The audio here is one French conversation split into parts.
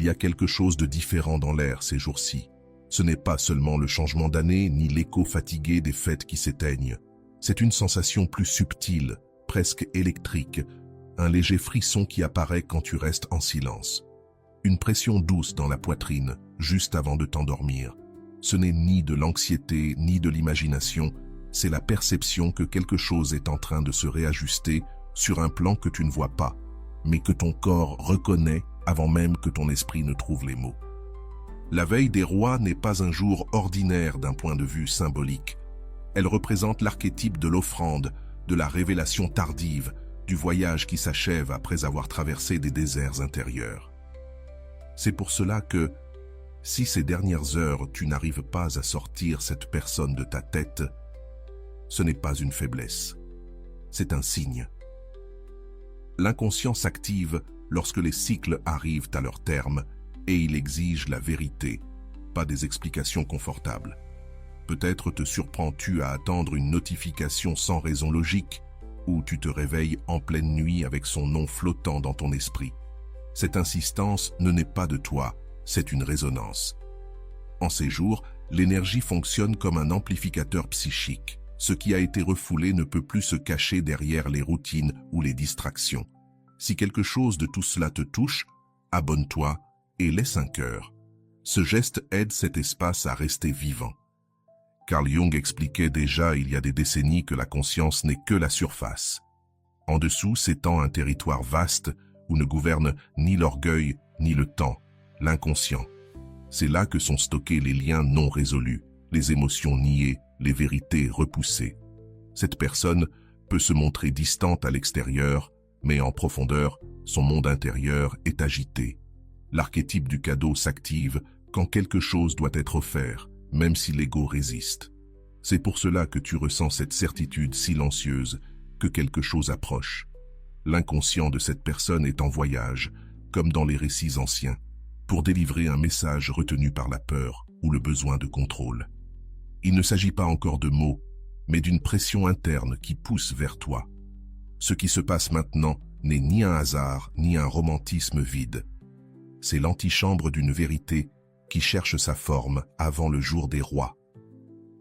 y a quelque chose de différent dans l'air ces jours-ci. Ce n'est pas seulement le changement d'année, ni l'écho fatigué des fêtes qui s'éteignent. C'est une sensation plus subtile, presque électrique, un léger frisson qui apparaît quand tu restes en silence. Une pression douce dans la poitrine, juste avant de t'endormir. Ce n'est ni de l'anxiété, ni de l'imagination, c'est la perception que quelque chose est en train de se réajuster sur un plan que tu ne vois pas, mais que ton corps reconnaît avant même que ton esprit ne trouve les mots. La veille des rois n'est pas un jour ordinaire d'un point de vue symbolique. Elle représente l'archétype de l'offrande, de la révélation tardive, du voyage qui s'achève après avoir traversé des déserts intérieurs. C'est pour cela que, si ces dernières heures tu n'arrives pas à sortir cette personne de ta tête, ce n'est pas une faiblesse, c'est un signe. L'inconscient s'active lorsque les cycles arrivent à leur terme et il exige la vérité, pas des explications confortables. Peut-être te surprends-tu à attendre une notification sans raison logique, ou tu te réveilles en pleine nuit avec son nom flottant dans ton esprit. Cette insistance ne naît pas de toi, c'est une résonance. En ces jours, l'énergie fonctionne comme un amplificateur psychique. Ce qui a été refoulé ne peut plus se cacher derrière les routines ou les distractions. Si quelque chose de tout cela te touche, abonne-toi et laisse un cœur. Ce geste aide cet espace à rester vivant. Carl Jung expliquait déjà il y a des décennies que la conscience n'est que la surface. En dessous s'étend un territoire vaste où ne gouverne ni l'orgueil ni le temps, l'inconscient. C'est là que sont stockés les liens non résolus, les émotions niées, les vérités repoussées. Cette personne peut se montrer distante à l'extérieur, mais en profondeur, son monde intérieur est agité. L'archétype du cadeau s'active quand quelque chose doit être offert, même si l'ego résiste. C'est pour cela que tu ressens cette certitude silencieuse que quelque chose approche. L'inconscient de cette personne est en voyage, comme dans les récits anciens, pour délivrer un message retenu par la peur ou le besoin de contrôle. Il ne s'agit pas encore de mots, mais d'une pression interne qui pousse vers toi. Ce qui se passe maintenant n'est ni un hasard, ni un romantisme vide. C'est l'antichambre d'une vérité qui cherche sa forme avant le jour des rois.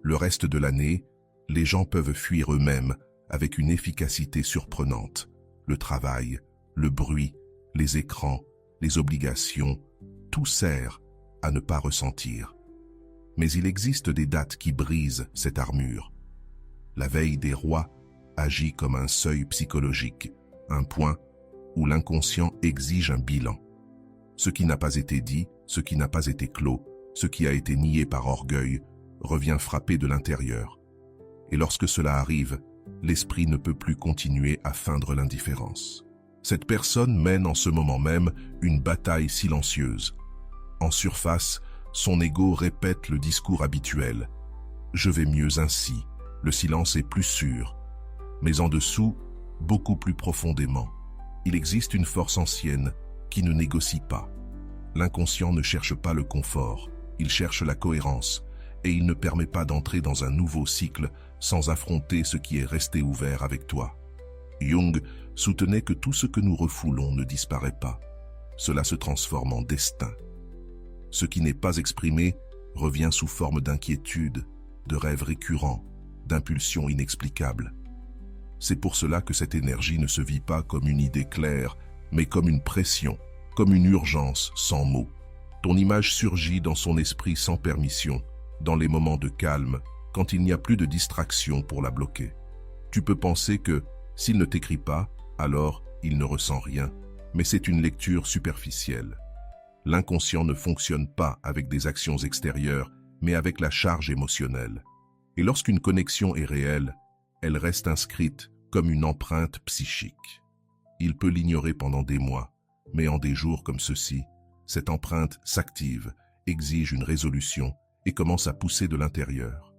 Le reste de l'année, les gens peuvent fuir eux-mêmes avec une efficacité surprenante. Le travail, le bruit, les écrans, les obligations, tout sert à ne pas ressentir. Mais il existe des dates qui brisent cette armure. La veille des rois agit comme un seuil psychologique, un point où l'inconscient exige un bilan. Ce qui n'a pas été dit, ce qui n'a pas été clos, ce qui a été nié par orgueil, revient frapper de l'intérieur. Et lorsque cela arrive, l'esprit ne peut plus continuer à feindre l'indifférence. Cette personne mène en ce moment même une bataille silencieuse. En surface, son ego répète le discours habituel. Je vais mieux ainsi, le silence est plus sûr. Mais en dessous, beaucoup plus profondément, il existe une force ancienne qui ne négocie pas. L'inconscient ne cherche pas le confort, il cherche la cohérence, et il ne permet pas d'entrer dans un nouveau cycle sans affronter ce qui est resté ouvert avec toi. Jung soutenait que tout ce que nous refoulons ne disparaît pas. Cela se transforme en destin. Ce qui n'est pas exprimé revient sous forme d'inquiétude, de rêves récurrents, d'impulsions inexplicables. C'est pour cela que cette énergie ne se vit pas comme une idée claire, mais comme une pression, comme une urgence sans mots. Ton image surgit dans son esprit sans permission, dans les moments de calme, quand il n'y a plus de distraction pour la bloquer. Tu peux penser que, s'il ne t'écrit pas, alors il ne ressent rien, mais c'est une lecture superficielle. L'inconscient ne fonctionne pas avec des actions extérieures, mais avec la charge émotionnelle. Et lorsqu'une connexion est réelle, elle reste inscrite comme une empreinte psychique. Il peut l'ignorer pendant des mois, mais en des jours comme ceux-ci, cette empreinte s'active, exige une résolution et commence à pousser de l'intérieur.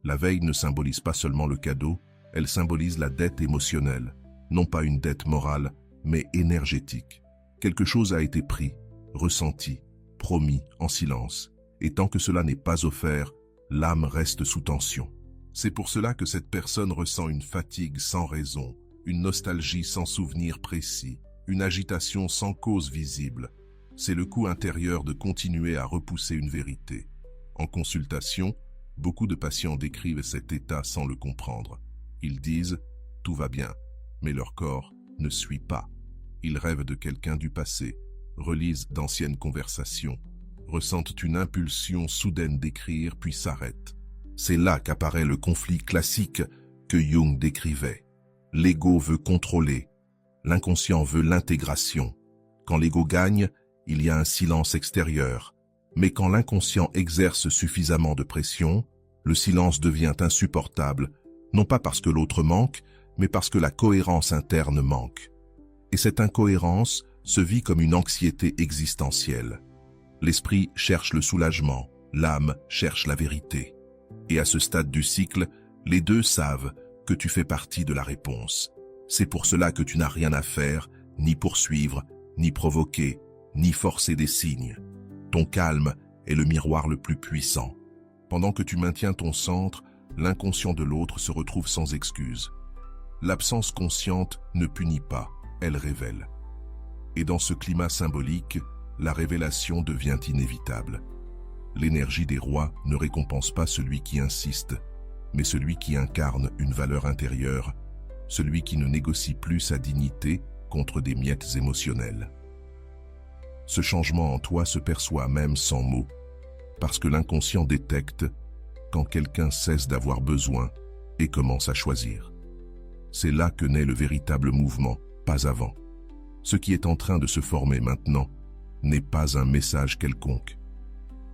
La veille ne symbolise pas seulement le cadeau, elle symbolise la dette émotionnelle, non pas une dette morale, mais énergétique. Quelque chose a été pris, ressenti, promis en silence, et tant que cela n'est pas offert, l'âme reste sous tension. C'est pour cela que cette personne ressent une fatigue sans raison, une nostalgie sans souvenir précis, une agitation sans cause visible. c'est le coût intérieur de continuer à repousser une vérité. En consultation, beaucoup de patients décrivent cet état sans le comprendre. Ils disent « tout va bien », mais leur corps ne suit pas. Ils rêvent de quelqu'un du passé, relisent d'anciennes conversations, ressentent une impulsion soudaine d'écrire puis s'arrêtent. C'est là qu'apparaît le conflit classique que Jung décrivait. L'ego veut contrôler, l'inconscient veut l'intégration. Quand l'ego gagne, il y a un silence extérieur. Mais quand l'inconscient exerce suffisamment de pression, le silence devient insupportable, non pas parce que l'autre manque, mais parce que la cohérence interne manque. Et cette incohérence se vit comme une anxiété existentielle. L'esprit cherche le soulagement, l'âme cherche la vérité. Et à ce stade du cycle, les deux savent que tu fais partie de la réponse. C'est pour cela que tu n'as rien à faire, ni poursuivre, ni provoquer, ni forcer des signes. Ton calme est le miroir le plus puissant. Pendant que tu maintiens ton centre, l'inconscient de l'autre se retrouve sans excuse. L'absence consciente ne punit pas, elle révèle. Et dans ce climat symbolique, la révélation devient inévitable. L'énergie des rois ne récompense pas celui qui insiste, mais celui qui incarne une valeur intérieure, celui qui ne négocie plus sa dignité contre des miettes émotionnelles. Ce changement en toi se perçoit même sans mots, parce que l'inconscient détecte quand quelqu'un cesse d'avoir besoin et commence à choisir. C'est là que naît le véritable mouvement, pas avant. Ce qui est en train de se former maintenant n'est pas un message quelconque.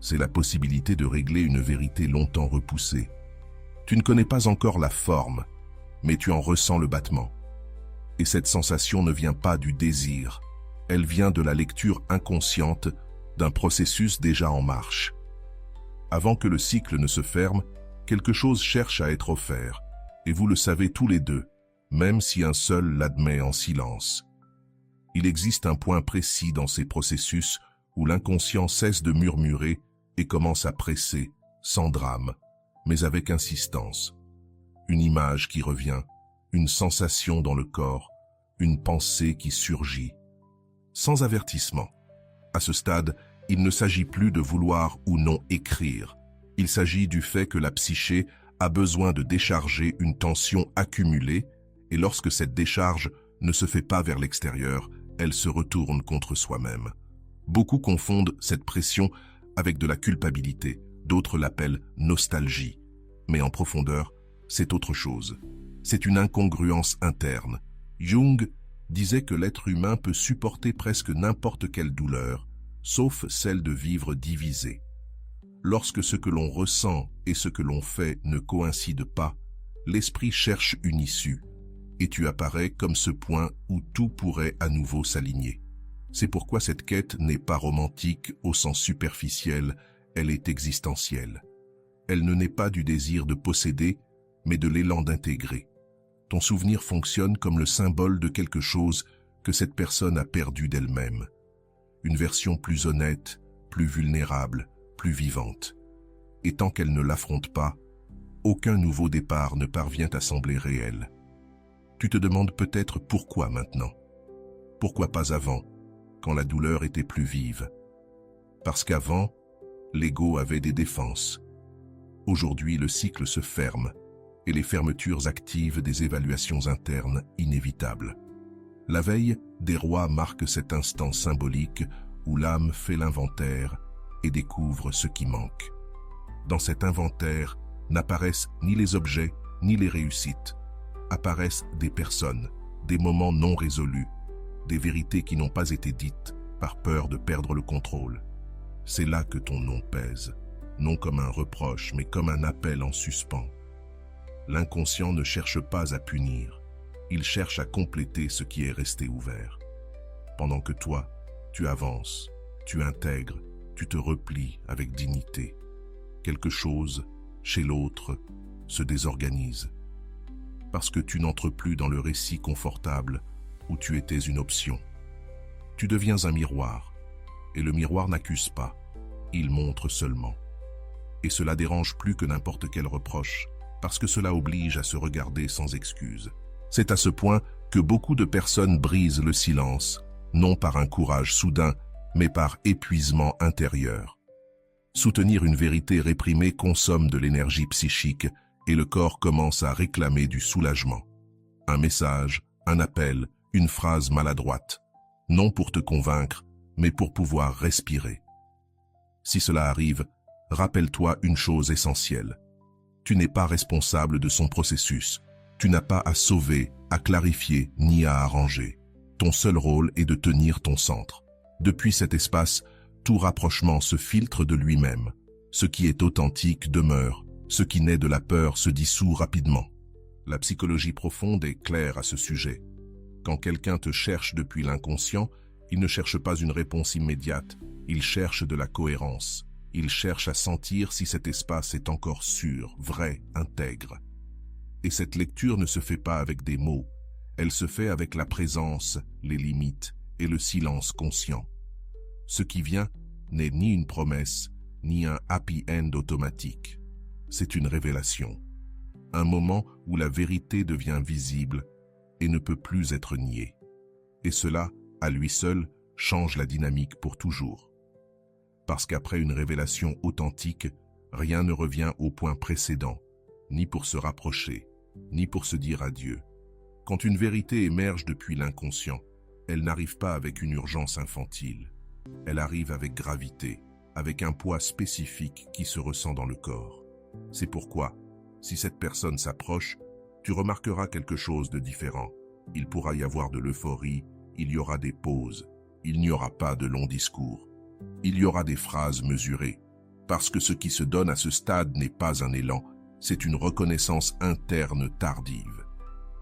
C'est la possibilité de régler une vérité longtemps repoussée. Tu ne connais pas encore la forme, mais tu en ressens le battement. Et cette sensation ne vient pas du désir, elle vient de la lecture inconsciente d'un processus déjà en marche. Avant que le cycle ne se ferme, quelque chose cherche à être offert, et vous le savez tous les deux, même si un seul l'admet en silence. Il existe un point précis dans ces processus où l'inconscient cesse de murmurer et commence à presser, sans drame, mais avec insistance. Une image qui revient, une sensation dans le corps, une pensée qui surgit. Sans avertissement. À ce stade, il ne s'agit plus de vouloir ou non écrire. Il s'agit du fait que la psyché a besoin de décharger une tension accumulée et lorsque cette décharge ne se fait pas vers l'extérieur, elle se retourne contre soi-même. Beaucoup confondent cette pression avec de la culpabilité, d'autres l'appellent nostalgie. Mais en profondeur, c'est autre chose. C'est une incongruence interne. Jung disait que l'être humain peut supporter presque n'importe quelle douleur, sauf celle de vivre divisé. Lorsque ce que l'on ressent et ce que l'on fait ne coïncident pas, l'esprit cherche une issue, et tu apparais comme ce point où tout pourrait à nouveau s'aligner. C'est pourquoi cette quête n'est pas romantique au sens superficiel, elle est existentielle. Elle ne naît pas du désir de posséder, mais de l'élan d'intégrer. Ton souvenir fonctionne comme le symbole de quelque chose que cette personne a perdu d'elle-même. Une version plus honnête, plus vulnérable, plus vivante. Et tant qu'elle ne l'affronte pas, aucun nouveau départ ne parvient à sembler réel. Tu te demandes peut-être pourquoi maintenant. Pourquoi pas avant, quand la douleur était plus vive? Parce qu'avant, l'ego avait des défenses. Aujourd'hui, le cycle se ferme et les fermetures activent des évaluations internes inévitables. La veille des rois marque cet instant symbolique où l'âme fait l'inventaire et découvre ce qui manque. Dans cet inventaire n'apparaissent ni les objets ni les réussites. Apparaissent des personnes, des moments non résolus, des vérités qui n'ont pas été dites par peur de perdre le contrôle. C'est là que ton nom pèse, non comme un reproche, mais comme un appel en suspens. L'inconscient ne cherche pas à punir, il cherche à compléter ce qui est resté ouvert. Pendant que toi, tu avances, tu intègres, tu te replies avec dignité. Quelque chose, chez l'autre, se désorganise. Parce que tu n'entres plus dans le récit confortable où tu étais une option. Tu deviens un miroir, et le miroir n'accuse pas, il montre seulement. Et cela dérange plus que n'importe quel reproche, parce que cela oblige à se regarder sans excuse. C'est à ce point que beaucoup de personnes brisent le silence, non par un courage soudain, mais par épuisement intérieur. Soutenir une vérité réprimée consomme de l'énergie psychique et le corps commence à réclamer du soulagement. Un message, un appel, une phrase maladroite, non pour te convaincre, mais pour pouvoir respirer. Si cela arrive, rappelle-toi une chose essentielle. Tu n'es pas responsable de son processus. Tu n'as pas à sauver, à clarifier, ni à arranger. Ton seul rôle est de tenir ton centre. Depuis cet espace, tout rapprochement se filtre de lui-même. Ce qui est authentique demeure. Ce qui naît de la peur se dissout rapidement. La psychologie profonde est claire à ce sujet. Quand quelqu'un te cherche depuis l'inconscient, il ne cherche pas une réponse immédiate, il cherche de la cohérence. Il cherche à sentir si cet espace est encore sûr, vrai, intègre. Et cette lecture ne se fait pas avec des mots, elle se fait avec la présence, les limites et le silence conscient. Ce qui vient n'est ni une promesse, ni un happy end automatique. C'est une révélation. Un moment où la vérité devient visible et ne peut plus être niée. Et cela, à lui seul, change la dynamique pour toujours. Parce qu'après une révélation authentique, rien ne revient au point précédent, ni pour se rapprocher, ni pour se dire adieu. Quand une vérité émerge depuis l'inconscient, elle n'arrive pas avec une urgence infantile. Elle arrive avec gravité, avec un poids spécifique qui se ressent dans le corps. C'est pourquoi, si cette personne s'approche, tu remarqueras quelque chose de différent. Il pourra y avoir de l'euphorie, il y aura des pauses, il n'y aura pas de longs discours. Il y aura des phrases mesurées, parce que ce qui se donne à ce stade n'est pas un élan, c'est une reconnaissance interne tardive.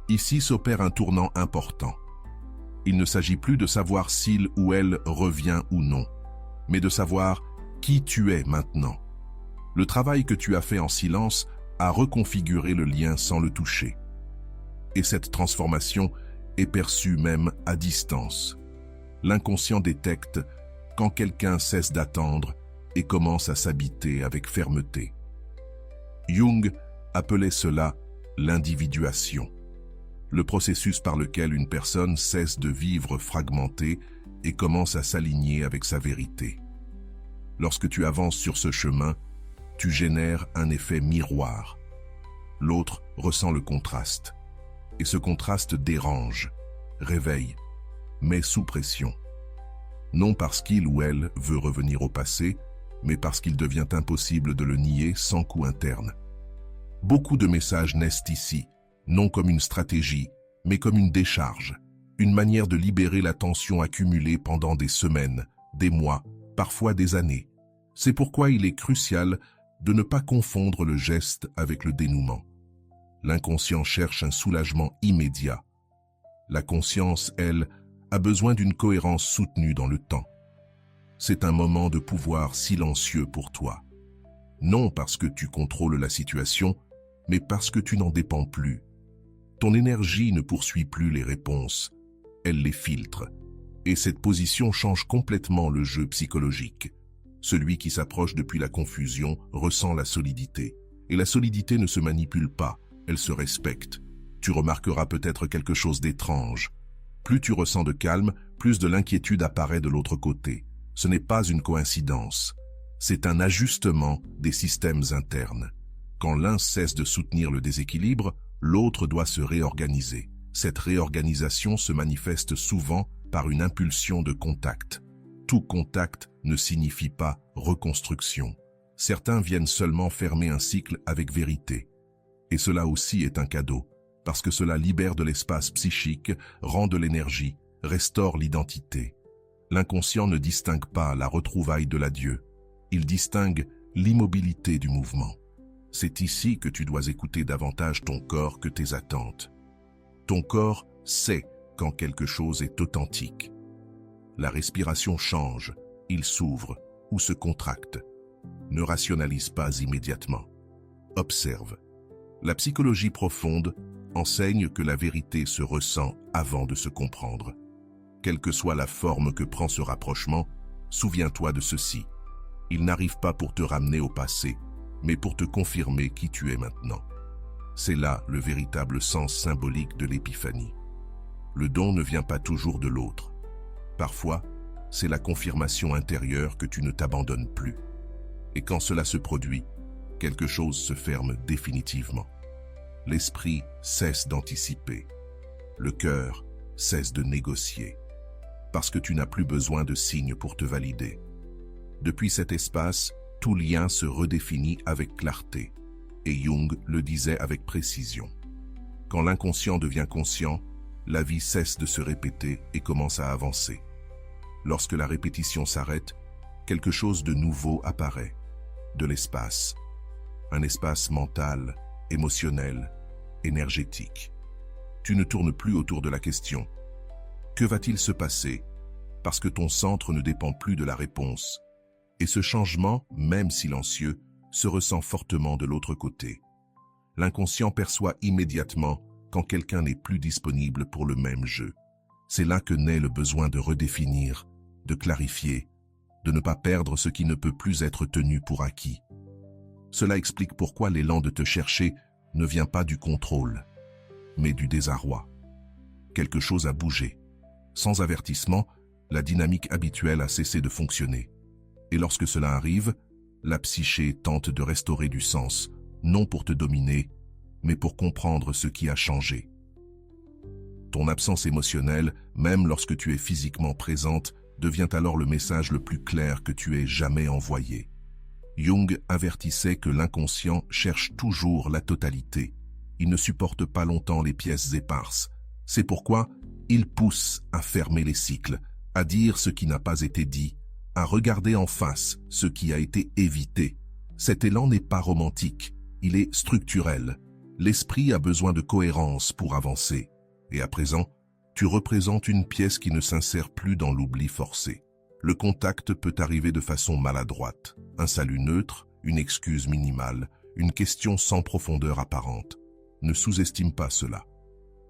Ici s'opère un tournant important. Il ne s'agit plus de savoir s'il ou elle revient ou non, mais de savoir qui tu es maintenant. Le travail que tu as fait en silence a reconfiguré le lien sans le toucher. Et cette transformation est perçue même à distance. L'inconscient détecte quand quelqu'un cesse d'attendre et commence à s'habiter avec fermeté. Jung appelait cela l'individuation, le processus par lequel une personne cesse de vivre fragmentée et commence à s'aligner avec sa vérité. Lorsque tu avances sur ce chemin, tu génères un effet miroir. L'autre ressent le contraste, et ce contraste dérange, réveille, met sous pression. Non parce qu'il ou elle veut revenir au passé, mais parce qu'il devient impossible de le nier sans coup interne. Beaucoup de messages naissent ici, non comme une stratégie, mais comme une décharge, une manière de libérer la tension accumulée pendant des semaines, des mois, parfois des années. C'est pourquoi il est crucial de ne pas confondre le geste avec le dénouement. L'inconscient cherche un soulagement immédiat. La conscience, elle, a besoin d'une cohérence soutenue dans le temps. C'est un moment de pouvoir silencieux pour toi. Non parce que tu contrôles la situation, mais parce que tu n'en dépends plus. Ton énergie ne poursuit plus les réponses, elle les filtre. Et cette position change complètement le jeu psychologique. Celui qui s'approche depuis la confusion ressent la solidité. Et la solidité ne se manipule pas, elle se respecte. Tu remarqueras peut-être quelque chose d'étrange. Plus tu ressens de calme, plus de l'inquiétude apparaît de l'autre côté. Ce n'est pas une coïncidence. C'est un ajustement des systèmes internes. Quand l'un cesse de soutenir le déséquilibre, l'autre doit se réorganiser. Cette réorganisation se manifeste souvent par une impulsion de contact. Tout contact ne signifie pas reconstruction. Certains viennent seulement fermer un cycle avec vérité. Et cela aussi est un cadeau, parce que cela libère de l'espace psychique, rend de l'énergie, restaure l'identité. L'inconscient ne distingue pas la retrouvaille de l'adieu. Il distingue l'immobilité du mouvement. C'est ici que tu dois écouter davantage ton corps que tes attentes. Ton corps sait quand quelque chose est authentique. La respiration change, il s'ouvre ou se contracte. Ne rationalise pas immédiatement. Observe. La psychologie profonde enseigne que la vérité se ressent avant de se comprendre. Quelle que soit la forme que prend ce rapprochement, souviens-toi de ceci. Il n'arrive pas pour te ramener au passé, mais pour te confirmer qui tu es maintenant. C'est là le véritable sens symbolique de l'épiphanie. Le don ne vient pas toujours de l'autre. Parfois, c'est la confirmation intérieure que tu ne t'abandonnes plus. Et quand cela se produit, quelque chose se ferme définitivement. L'esprit cesse d'anticiper. Le cœur cesse de négocier. Parce que tu n'as plus besoin de signes pour te valider. Depuis cet espace, tout lien se redéfinit avec clarté. Et Jung le disait avec précision. Quand l'inconscient devient conscient, la vie cesse de se répéter et commence à avancer. Lorsque la répétition s'arrête, quelque chose de nouveau apparaît. De l'espace. Un espace mental, émotionnel, énergétique. Tu ne tournes plus autour de la question. Que va-t-il se passer? Parce que ton centre ne dépend plus de la réponse. Et ce changement, même silencieux, se ressent fortement de l'autre côté. L'inconscient perçoit immédiatement quand quelqu'un n'est plus disponible pour le même jeu. C'est là que naît le besoin de redéfinir, de clarifier, de ne pas perdre ce qui ne peut plus être tenu pour acquis. Cela explique pourquoi l'élan de te chercher ne vient pas du contrôle, mais du désarroi. Quelque chose a bougé. Sans avertissement, la dynamique habituelle a cessé de fonctionner. Et lorsque cela arrive, la psyché tente de restaurer du sens, non pour te dominer, mais pour comprendre ce qui a changé. Ton absence émotionnelle, même lorsque tu es physiquement présente, devient alors le message le plus clair que tu aies jamais envoyé. Jung avertissait que l'inconscient cherche toujours la totalité. Il ne supporte pas longtemps les pièces éparses. C'est pourquoi il pousse à fermer les cycles, à dire ce qui n'a pas été dit, à regarder en face ce qui a été évité. Cet élan n'est pas romantique, il est structurel. L'esprit a besoin de cohérence pour avancer. Et à présent, tu représentes une pièce qui ne s'insère plus dans l'oubli forcé. Le contact peut arriver de façon maladroite. Un salut neutre, une excuse minimale, une question sans profondeur apparente. Ne sous-estime pas cela.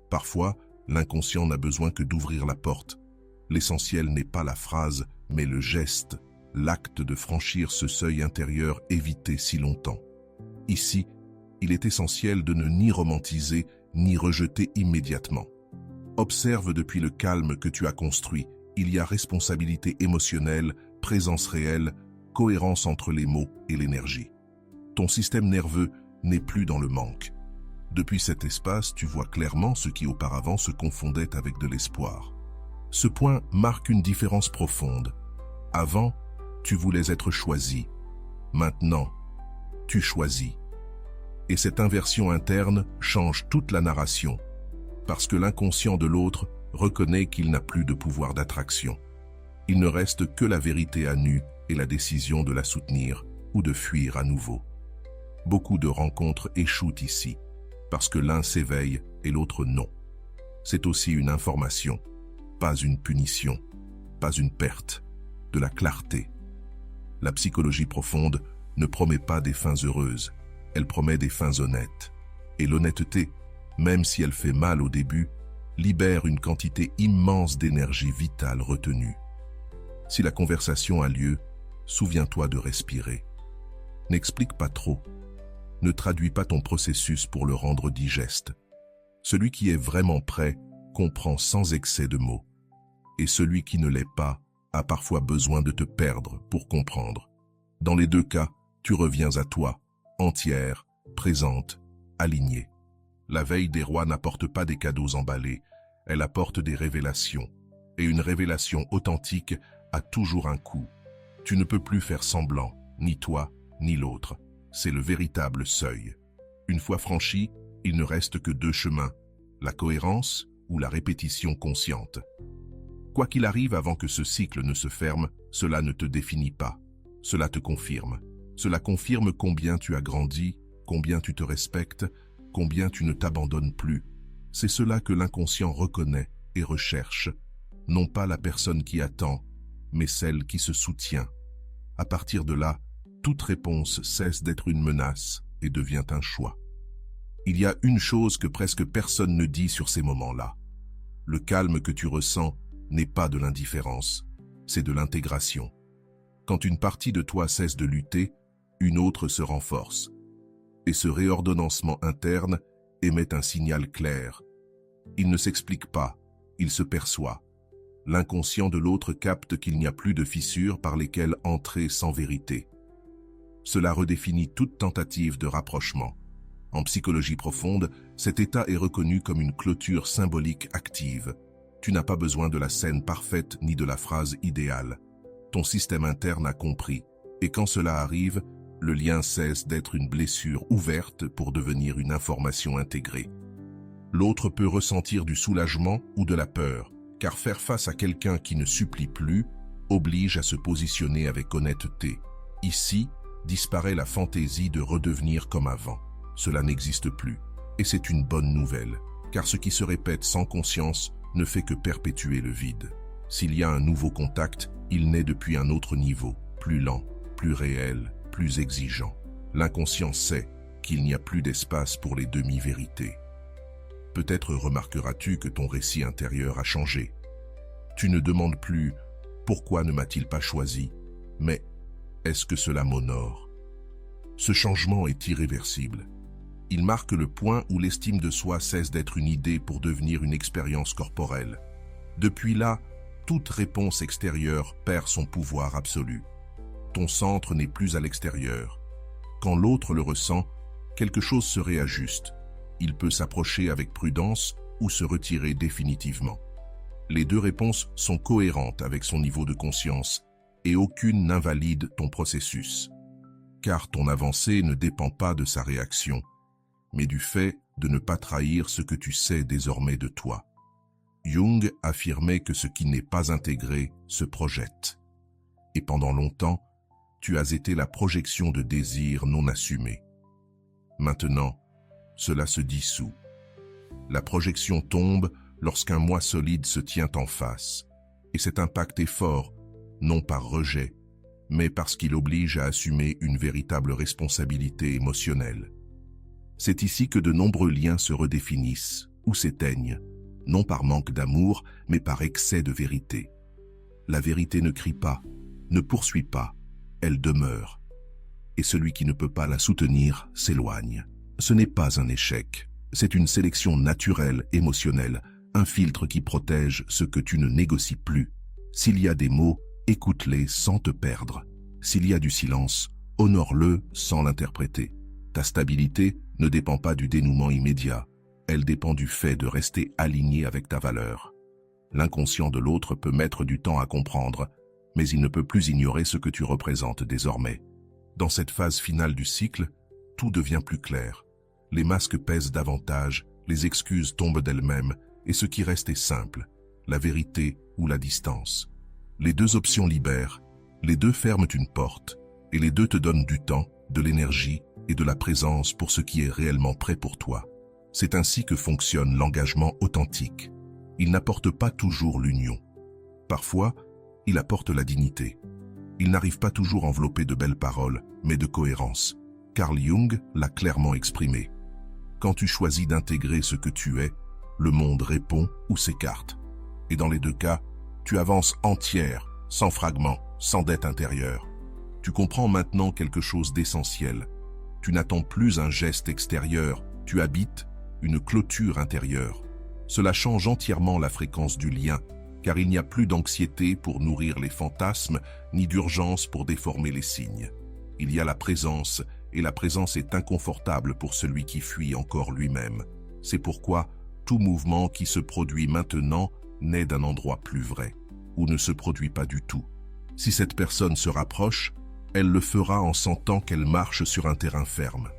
Parfois, l'inconscient n'a besoin que d'ouvrir la porte. L'essentiel n'est pas la phrase, mais le geste, l'acte de franchir ce seuil intérieur évité si longtemps. Ici, il est essentiel de ne ni romantiser, ni rejeter immédiatement. Observe depuis le calme que tu as construit. Il y a responsabilité émotionnelle, présence réelle, cohérence entre les mots et l'énergie. Ton système nerveux n'est plus dans le manque. Depuis cet espace, tu vois clairement ce qui auparavant se confondait avec de l'espoir. Ce point marque une différence profonde. Avant, tu voulais être choisi. Maintenant, tu choisis. Et cette inversion interne change toute la narration, parce que l'inconscient de l'autre reconnaît qu'il n'a plus de pouvoir d'attraction. Il ne reste que la vérité à nu et la décision de la soutenir ou de fuir à nouveau. Beaucoup de rencontres échouent ici, parce que l'un s'éveille et l'autre non. C'est aussi une information, pas une punition, pas une perte, de la clarté. La psychologie profonde ne promet pas des fins heureuses, elle promet des fins honnêtes. Et l'honnêteté, même si elle fait mal au début, libère une quantité immense d'énergie vitale retenue. Si la conversation a lieu, souviens-toi de respirer. N'explique pas trop. Ne traduis pas ton processus pour le rendre digeste. Celui qui est vraiment prêt comprend sans excès de mots. Et celui qui ne l'est pas a parfois besoin de te perdre pour comprendre. Dans les deux cas, tu reviens à toi, entière, présente, alignée. La veille des rois n'apporte pas des cadeaux emballés, elle apporte des révélations. Et une révélation authentique a toujours un coût. Tu ne peux plus faire semblant, ni toi, ni l'autre. C'est le véritable seuil. Une fois franchi, il ne reste que deux chemins, la cohérence ou la répétition consciente. Quoi qu'il arrive avant que ce cycle ne se ferme, cela ne te définit pas. Cela te confirme. Cela confirme combien tu as grandi, combien tu te respectes, combien tu ne t'abandonnes plus. C'est cela que l'inconscient reconnaît et recherche, non pas la personne qui attend, mais celle qui se soutient. À partir de là, toute réponse cesse d'être une menace et devient un choix. Il y a une chose que presque personne ne dit sur ces moments-là. Le calme que tu ressens n'est pas de l'indifférence, c'est de l'intégration. Quand une partie de toi cesse de lutter, une autre se renforce. Et ce réordonnancement interne émet un signal clair. Il ne s'explique pas, il se perçoit. L'inconscient de l'autre capte qu'il n'y a plus de fissures par lesquelles entrer sans vérité. Cela redéfinit toute tentative de rapprochement. En psychologie profonde, cet état est reconnu comme une clôture symbolique active. Tu n'as pas besoin de la scène parfaite ni de la phrase idéale. Ton système interne a compris, et quand cela arrive, le lien cesse d'être une blessure ouverte pour devenir une information intégrée. L'autre peut ressentir du soulagement ou de la peur, car faire face à quelqu'un qui ne supplie plus oblige à se positionner avec honnêteté. Ici, disparaît la fantaisie de redevenir comme avant. Cela n'existe plus, et c'est une bonne nouvelle, car ce qui se répète sans conscience ne fait que perpétuer le vide. S'il y a un nouveau contact, il naît depuis un autre niveau, plus lent, plus réel, plus exigeant. L'inconscient sait qu'il n'y a plus d'espace pour les demi-vérités. Peut-être remarqueras-tu que ton récit intérieur a changé. Tu ne demandes plus « Pourquoi ne m'a-t-il pas choisi ?» mais « Est-ce que cela m'honore ?» Ce changement est irréversible. Il marque le point où l'estime de soi cesse d'être une idée pour devenir une expérience corporelle. Depuis là, toute réponse extérieure perd son pouvoir absolu. Ton centre n'est plus à l'extérieur. Quand l'autre le ressent, quelque chose se réajuste. Il peut s'approcher avec prudence ou se retirer définitivement. Les deux réponses sont cohérentes avec son niveau de conscience et aucune n'invalide ton processus. Car ton avancée ne dépend pas de sa réaction, mais du fait de ne pas trahir ce que tu sais désormais de toi. Jung affirmait que ce qui n'est pas intégré se projette. Et pendant longtemps, tu as été la projection de désirs non assumés. Maintenant, cela se dissout. La projection tombe lorsqu'un moi solide se tient en face, et cet impact est fort, non par rejet, mais parce qu'il oblige à assumer une véritable responsabilité émotionnelle. C'est ici que de nombreux liens se redéfinissent ou s'éteignent, non par manque d'amour, mais par excès de vérité. La vérité ne crie pas, ne poursuit pas, elle demeure. Et celui qui ne peut pas la soutenir s'éloigne. Ce n'est pas un échec, c'est une sélection naturelle, émotionnelle, un filtre qui protège ce que tu ne négocies plus. S'il y a des mots, écoute-les sans te perdre. S'il y a du silence, honore-le sans l'interpréter. Ta stabilité ne dépend pas du dénouement immédiat, elle dépend du fait de rester aligné avec ta valeur. L'inconscient de l'autre peut mettre du temps à comprendre, mais il ne peut plus ignorer ce que tu représentes désormais. Dans cette phase finale du cycle, tout devient plus clair. Les masques pèsent davantage, les excuses tombent d'elles-mêmes, et ce qui reste est simple, la vérité ou la distance. Les deux options libèrent, les deux ferment une porte, et les deux te donnent du temps, de l'énergie et de la présence pour ce qui est réellement prêt pour toi. C'est ainsi que fonctionne l'engagement authentique. Il n'apporte pas toujours l'union. Parfois, il apporte la dignité. Il n'arrive pas toujours enveloppé de belles paroles, mais de cohérence. Carl Jung l'a clairement exprimé. Quand tu choisis d'intégrer ce que tu es, le monde répond ou s'écarte. Et dans les deux cas, tu avances entière, sans fragments, sans dette intérieure. Tu comprends maintenant quelque chose d'essentiel. Tu n'attends plus un geste extérieur, tu habites une clôture intérieure. Cela change entièrement la fréquence du lien, car il n'y a plus d'anxiété pour nourrir les fantasmes, ni d'urgence pour déformer les signes. Il y a la présence, et la présence est inconfortable pour celui qui fuit encore lui-même. C'est pourquoi tout mouvement qui se produit maintenant naît d'un endroit plus vrai, ou ne se produit pas du tout. Si cette personne se rapproche, elle le fera en sentant qu'elle marche sur un terrain ferme.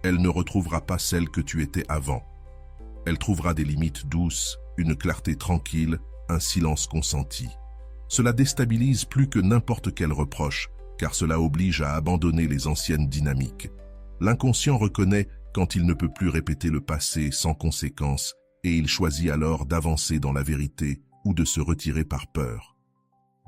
Elle ne retrouvera pas celle que tu étais avant. Elle trouvera des limites douces, une clarté tranquille, un silence consenti. Cela déstabilise plus que n'importe quel reproche, car cela oblige à abandonner les anciennes dynamiques. L'inconscient reconnaît quand il ne peut plus répéter le passé sans conséquence, et il choisit alors d'avancer dans la vérité ou de se retirer par peur.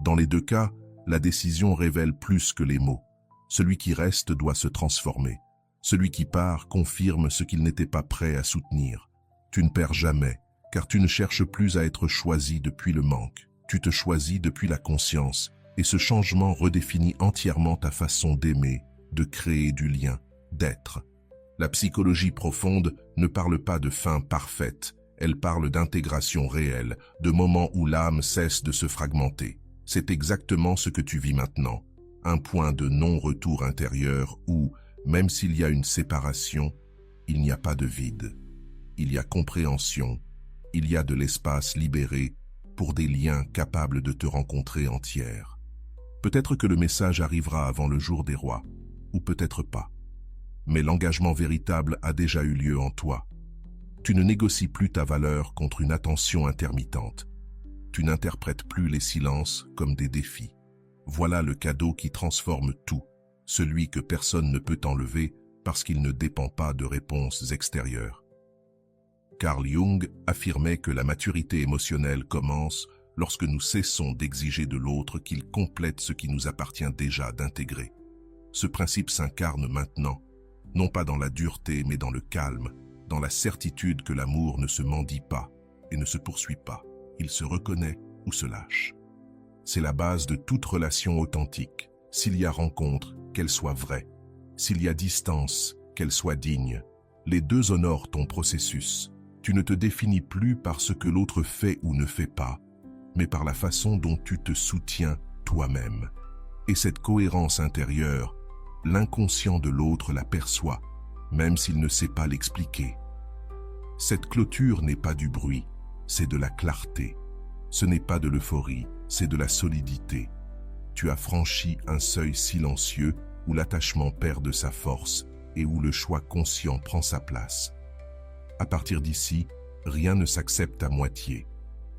Dans les deux cas, la décision révèle plus que les mots. Celui qui reste doit se transformer. Celui qui part confirme ce qu'il n'était pas prêt à soutenir. Tu ne perds jamais, car tu ne cherches plus à être choisi depuis le manque. Tu te choisis depuis la conscience, et ce changement redéfinit entièrement ta façon d'aimer, de créer du lien, d'être. La psychologie profonde ne parle pas de fin parfaite, Elle parle d'intégration réelle, de moments où l'âme cesse de se fragmenter. C'est exactement ce que tu vis maintenant. Un point de non-retour intérieur où, même s'il y a une séparation, il n'y a pas de vide. Il y a compréhension, il y a de l'espace libéré pour des liens capables de te rencontrer entière. Peut-être que le message arrivera avant le jour des rois, ou peut-être pas. Mais l'engagement véritable a déjà eu lieu en toi. Tu ne négocies plus ta valeur contre une attention intermittente. Tu n'interprètes plus les silences comme des défis. Voilà le cadeau qui transforme tout, celui que personne ne peut enlever parce qu'il ne dépend pas de réponses extérieures. Carl Jung affirmait que la maturité émotionnelle commence lorsque nous cessons d'exiger de l'autre qu'il complète ce qui nous appartient déjà d'intégrer. Ce principe s'incarne maintenant, non pas dans la dureté mais dans le calme, dans la certitude que l'amour ne se mendie pas et ne se poursuit pas, il se reconnaît ou se lâche. C'est la base de toute relation authentique. S'il y a rencontre, qu'elle soit vraie. S'il y a distance, qu'elle soit digne. Les deux honorent ton processus. Tu ne te définis plus par ce que l'autre fait ou ne fait pas, mais par la façon dont tu te soutiens toi-même. Et cette cohérence intérieure, l'inconscient de l'autre la perçoit, même s'il ne sait pas l'expliquer. Cette clôture n'est pas du bruit, c'est de la clarté. Ce n'est pas de l'euphorie, c'est de la solidité. Tu as franchi un seuil silencieux où l'attachement perd de sa force et où le choix conscient prend sa place. À partir d'ici, rien ne s'accepte à moitié,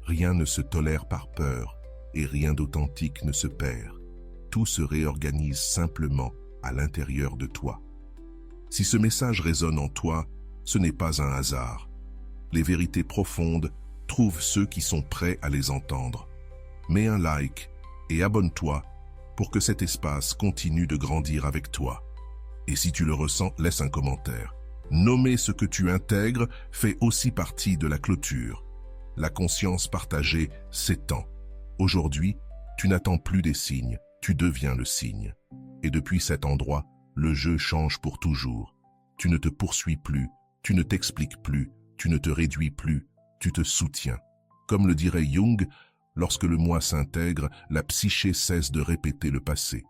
rien ne se tolère par peur et rien d'authentique ne se perd. Tout se réorganise simplement à l'intérieur de toi. Si ce message résonne en toi, ce n'est pas un hasard. Les vérités profondes trouvent ceux qui sont prêts à les entendre. Mets un like et abonne-toi pour que cet espace continue de grandir avec toi. Et si tu le ressens, laisse un commentaire. Nommer ce que tu intègres fait aussi partie de la clôture. La conscience partagée s'étend. Aujourd'hui, tu n'attends plus des signes, tu deviens le signe. Et depuis cet endroit, le jeu change pour toujours. Tu ne te poursuis plus, tu ne t'expliques plus, tu ne te réduis plus, tu te soutiens. Comme le dirait Jung, lorsque le moi s'intègre, la psyché cesse de répéter le passé.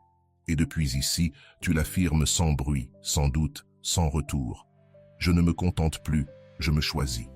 Et depuis ici, tu l'affirmes sans bruit, sans doute, sans retour. Je ne me contente plus, je me choisis.